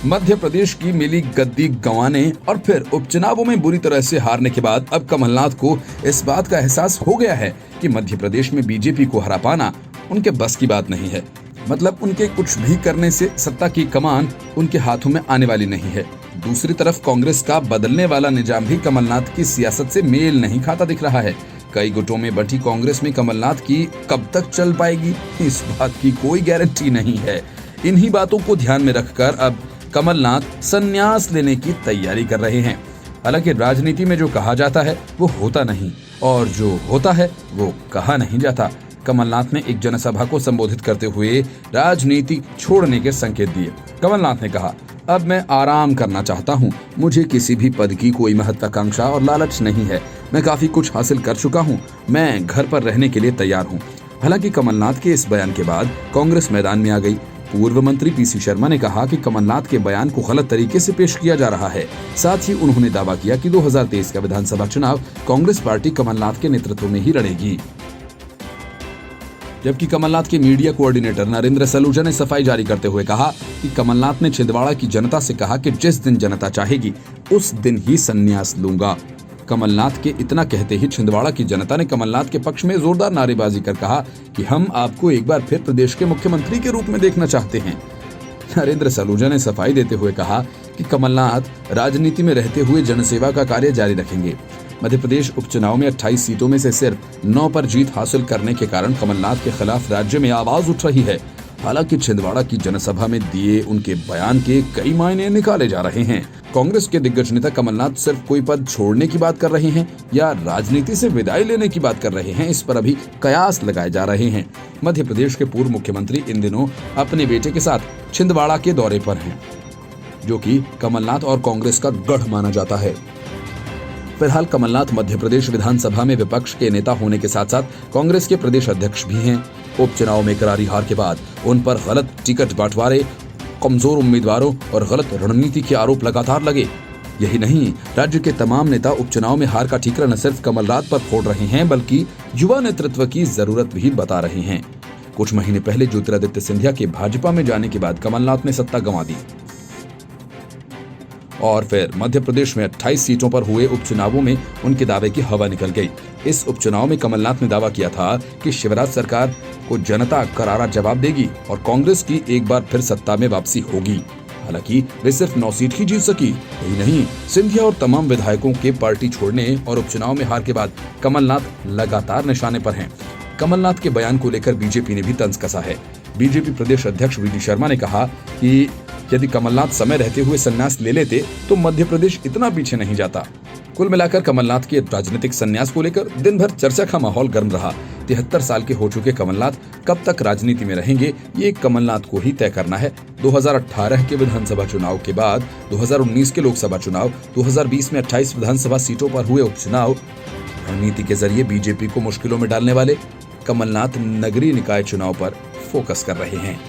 मध्य प्रदेश की मिली गद्दी गंवाने और फिर उपचुनावों में बुरी तरह से हारने के बाद अब कमलनाथ को इस बात का एहसास हो गया है कि मध्य प्रदेश में बीजेपी को हरा पाना उनके बस की बात नहीं है। मतलब उनके कुछ भी करने से सत्ता की कमान उनके हाथों में आने वाली नहीं है। दूसरी तरफ कांग्रेस का बदलने वाला निजाम भी कमलनाथ की सियासत से मेल नहीं खाता दिख रहा है। कई गुटों में बंटी कांग्रेस में कमलनाथ की कब तक चल पाएगी, इस बात की कोई गारंटी नहीं है। इन्हीं बातों को ध्यान में रखकर अब कमलनाथ संन्यास लेने की तैयारी कर रहे हैं। हालांकि राजनीति में जो कहा जाता है वो होता नहीं और जो होता है वो कहा नहीं जाता। कमलनाथ ने एक जनसभा को संबोधित करते हुए राजनीति छोड़ने के संकेत दिए। कमलनाथ ने कहा, अब मैं आराम करना चाहता हूं। मुझे किसी भी पद की कोई महत्वाकांक्षा और लालच नहीं है। मैं काफी कुछ हासिल कर चुका हूं। मैं घर पर रहने के लिए तैयार हूं। हालांकि कमलनाथ के इस बयान के बाद कांग्रेस मैदान में आ गई। पूर्व मंत्री पीसी शर्मा ने कहा कि कमलनाथ के बयान को गलत तरीके से पेश किया जा रहा है। साथ ही उन्होंने दावा किया कि 2023 का विधानसभा चुनाव कांग्रेस पार्टी कमलनाथ के नेतृत्व में ही लड़ेगी। जबकि कमलनाथ के मीडिया कोऑर्डिनेटर नरेंद्र सलूजा ने सफाई जारी करते हुए कहा कि कमलनाथ ने छिंदवाड़ा की जनता से कहा कि जिस दिन जनता चाहेगी उस दिन ही संन्यास लूंगा। कमलनाथ के इतना कहते ही छिंदवाड़ा की जनता ने कमलनाथ के पक्ष में जोरदार नारेबाजी कर कहा कि हम आपको एक बार फिर प्रदेश के मुख्यमंत्री के रूप में देखना चाहते हैं। नरेंद्र सलूजा ने सफाई देते हुए कहा कि कमलनाथ राजनीति में रहते हुए जनसेवा का कार्य जारी रखेंगे। मध्य प्रदेश उपचुनाव में 28 सीटों में से सिर्फ 9 पर जीत हासिल करने के कारण कमलनाथ के खिलाफ राज्य में आवाज उठ रही है। हालांकि छिंदवाड़ा की जनसभा में दिए उनके बयान के कई मायने निकाले जा रहे हैं। कांग्रेस के दिग्गज नेता कमलनाथ सिर्फ कोई पद छोड़ने की बात कर रहे हैं या राजनीति से विदाई लेने की बात कर रहे हैं, इस पर अभी कयास लगाए जा रहे हैं। मध्य प्रदेश के पूर्व मुख्यमंत्री इन दिनों अपने बेटे के साथ छिंदवाड़ा के दौरे पर हैं, जो कि कमलनाथ और कांग्रेस का गढ़ माना जाता है। फिलहाल कमलनाथ मध्य प्रदेश विधानसभा में विपक्ष के नेता होने के साथ साथ कांग्रेस के प्रदेश अध्यक्ष भी हैं। उपचुनाव में करारी हार के बाद उन पर गलत टिकट बंटवारे, कमजोर उम्मीदवारों और गलत रणनीति के आरोप लगातार लगे। यही नहीं, राज्य के तमाम नेता उपचुनाव में हार का ठीकरा न सिर्फ कमलनाथ पर फोड़ रहे हैं बल्कि युवा नेतृत्व की जरूरत भी बता रहे हैं। कुछ महीने पहले ज्योतिरादित्य सिंधिया के भाजपा में जाने के बाद कमलनाथ ने सत्ता गंवा दी और फिर मध्य प्रदेश में 28 सीटों पर हुए उपचुनावों में उनके दावे की हवा निकल गई। इस उपचुनाव में कमलनाथ ने दावा किया था कि शिवराज सरकार को जनता करारा जवाब देगी और कांग्रेस की एक बार फिर सत्ता में वापसी होगी। हालांकि वे सिर्फ 9 सीट ही जीत सकी। यही नहीं, सिंधिया और तमाम विधायकों के पार्टी छोड़ने और उपचुनाव में हार के बाद कमलनाथ लगातार निशाने पर हैं। कमलनाथ के बयान को लेकर बीजेपी ने भी तंज कसा है। बीजेपी प्रदेश अध्यक्ष वी डी शर्मा ने कहा कि यदि कमलनाथ समय रहते हुए संन्यास ले लेते तो मध्य प्रदेश इतना पीछे नहीं जाता। कुल मिलाकर कमलनाथ के राजनीतिक संन्यास को लेकर दिन भर चर्चा का माहौल गर्म रहा। 73 साल के हो चुके कमलनाथ कब तक राजनीति में रहेंगे, ये कमलनाथ को ही तय करना है। 2018 के विधानसभा चुनाव के बाद 2019 के लोकसभा चुनाव, 2020 में 28 विधानसभा सीटों पर हुए उपचुनाव, रणनीति के जरिए बीजेपी को मुश्किलों में डालने वाले कमलनाथ नगरीय निकाय चुनाव पर फोकस कर रहे हैं।